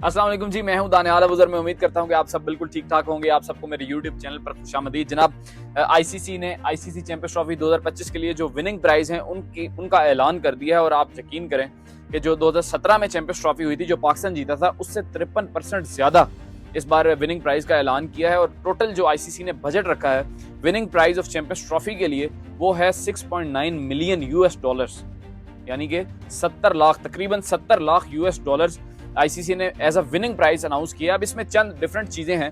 अस्सलाम वालेकुम जी, मैं हूं दानियाल अबूज़र। मैं उम्मीद करता हूं कि आप सब बिल्कुल ठीक ठाक होंगे। आप सबको मेरे यूट्यूब चैनल पर खुशामदीद। जनाब, आईसीसी ने आईसीसी चैंपियंस ट्रॉफी 2025 के लिए जो विनिंग प्राइज हैं उनका ऐलान कर दिया है। और आप यकीन करें कि जो 2017 में चैंपियंस ट्रॉफी हुई थी, जो पाकिस्तान जीता था, उससे 53% ज्यादा इस बार विनिंग प्राइज का ऐलान किया है। और टोटल जो आईसीसी ने बजट रखा है winning prize of Champions Trophy के लिए, वो है 6.9 मिलियन यूएस डॉलर्स, यानी कि 70 लाख, तकरीबन 70 लाख यूएस डॉलर्स आईसीसी ने as a winning prize announce किया। अब इसमें चंद डिफरेंट चीजें हैं।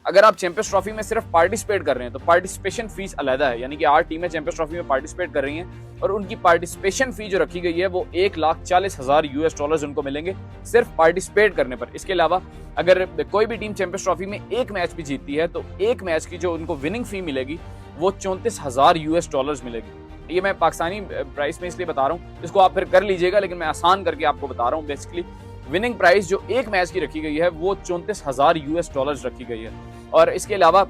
अगर आप चैंपियंस ट्रॉफी में सिर्फ पार्टिसिपेट कर रहे हैं तो पार्टिसिपेशन फीस अलग है, यानी कि 8 टीमें चैंपियंस ट्रॉफी में पार्टिसिपेट कर रही हैं और उनकी पार्टिसिपेशन फी जो रखी गई है वो 1,40,000 यूएस डॉलर्स उनको मिलेंगे सिर्फ पार्टिसिपेट करने पर। इसके अलावा अगर कोई भी टीम चैंपियंस ट्रॉफी में एक मैच भी जीतती है तो एक मैच की जो उनको विनिंग फी मिलेगी वो 34,000 यूएस डॉलर्स मिलेगी। ये मैं पाकिस्तानी प्राइस में इसलिए बता रहा हूँ, इसको आप फिर कर लीजिएगा, लेकिन मैं आसान करके आपको बता रहा हूँ। बेसिकली विनिंग प्राइस जो एक मैच की रखी गई है वो 34,000 यूएस डॉलर्स रखी गई है। और इसके अलावा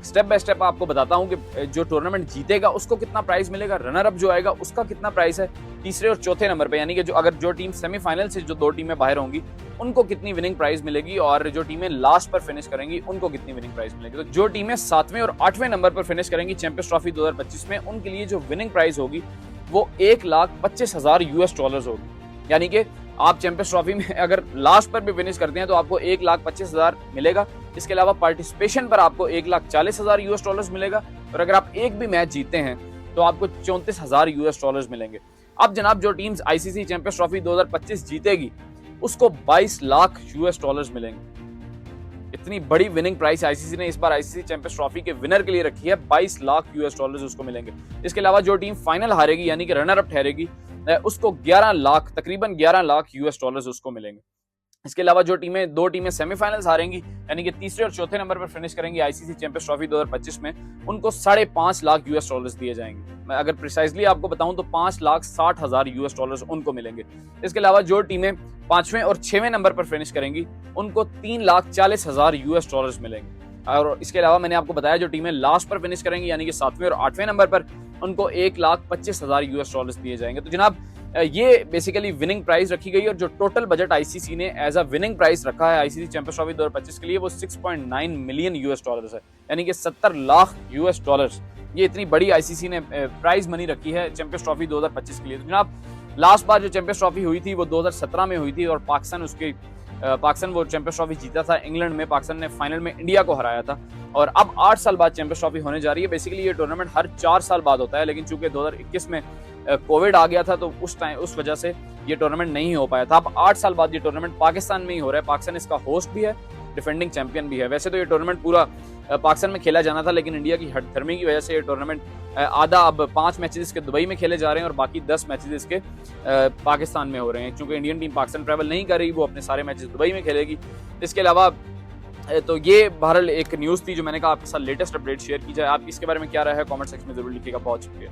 स्टेप बाय स्टेप आपको बताता हूं कि जो टूर्नामेंट जीतेगा उसको कितना प्राइस मिलेगा, रनर अप जो आएगा उसका कितना प्राइस है, तीसरे और चौथे नंबर पे, यानी कि जो टीम सेमीफाइनल से जो 2 टीमें बाहर होंगी उनको कितनी विनिंग प्राइस मिलेगी, और जो टीमें लास्ट पर फिनिश करेंगी उनको कितनी विनिंग प्राइस मिलेगी। तो जो टीमें 7वें और 8वें नंबर पर फिनिश करेंगी चैंपियंस ट्रॉफी 2025 में, उनके लिए जो विनिंग प्राइस होगी वो 1,25,000 यूएस डॉलर्स होगी। यानी कि आप चैंपियंस ट्रॉफी में अगर लास्ट पर भी फिनिश करते हैं तो आपको 1,25,000 मिलेगा। इसके अलावा पार्टिसिपेशन पर आपको 1,40,000 यूएस डॉलर्स मिलेगा, और अगर आप एक भी मैच जीतते हैं तो आपको 34,000 यूएस डॉलर्स मिलेंगे। अब जनाब, जो टीम्स आईसीसी चैंपियंस ट्रॉफी 2025 जीतेगी उसको 22 लाख यूएस डॉलर्स मिलेंगे। इतनी बड़ी विनिंग प्राइस आईसीसी ने इस बार आईसीसी चैंपियंस ट्रॉफी के विनर के लिए रखी है, 22 लाख यूएस डॉलर्स उसको मिलेंगे। इसके अलावा जो टीम फाइनल हारेगी यानी कि रनर अप ठहरेगी उसको 11 लाख, तकरीबन 11 लाख यूएस डॉलर्स उसको मिलेंगे। इसके अलावा जो दो टीमें सेमीफाइनल्स हारेंगी यानी कि तीसरे और चौथे नंबर पर फिनिश करेंगी आईसीसी चैंपियंस ट्रॉफी 2025 में, उनको 5.5 लाख यूएस डॉलर्स दिए जाएंगे। मैं अगर प्रिसाइजली आपको बताऊं तो 5,60,000 यूएस डॉलर्स उनको मिलेंगे। इसके अलावा जो टीमें 5वें और 6वें नंबर पर फिनिश करेंगी उनको 3,40,000 यूएस डॉलर्स मिलेंगे। और इसके अलावा मैंने आपको बताया जो टीमें लास्ट पर फिनिश करेंगी यानी कि 7वें और 8वें नंबर पर, उनको 1,25,000 यूएस डॉलर्स दिए जाएंगे। तो जनाब, ये बेसिकली विनिंग प्राइस रखी गई है। और जो टोटल बजट आईसीसी ने एज अ विनिंग प्राइस रखा है आईसीसी चैंपियंस ट्रॉफी 2025 के लिए वो 6.9 मिलियन यूएस डॉलर्स है, यानी कि 70 लाख यूएस डॉलर्स। ये इतनी बड़ी आईसीसी ने प्राइज मनी रखी है चैंपियंस ट्रॉफी 2025 के लिए। तो जनाब, लास्ट बार जो चैंपियंस ट्रॉफी हुई थी वो 2017 में हुई थी और पाकिस्तान वो चैंपियंस ट्रॉफी जीता था इंग्लैंड में। पाकिस्तान ने फाइनल में इंडिया को हराया था। और अब 8 साल बाद चैंपियंस ट्रॉफी होने जा रही है। बेसिकली ये टूर्नामेंट हर 4 साल बाद होता है, लेकिन चूंकि 2021 में कोविड आ गया था तो उस वजह से ये टूर्नामेंट नहीं हो पाया था। अब 8 साल बाद ये टूर्नामेंट पाकिस्तान में ही हो रहा है। पाकिस्तान इसका होस्ट भी है, डिफेंडिंग चैंपियन भी है। वैसे तो ये टूर्नामेंट पूरा पाकिस्तान में खेला जाना था, लेकिन इंडिया की हठधर्मी की वजह से ये टूर्नामेंट आधा, अब 5 मैचेस इसके दुबई में खेले जा रहे हैं और बाकी 10 मैचेस इसके पाकिस्तान में हो रहे हैं। क्योंकि इंडियन टीम पाकिस्तान ट्रैवल नहीं कर रही, वो अपने सारे मैचेस दुबई में खेलेगी। इसके अलावा तो ये बहरहाल एक न्यूज़ थी जो मैंने कहा आपके साथ लेटेस्ट अपडेट शेयर की जाए। आप इसके बारे में क्या राय है कमेंट सेक्शन में जरूर लिखिएगा। बहुत शुक्रिया।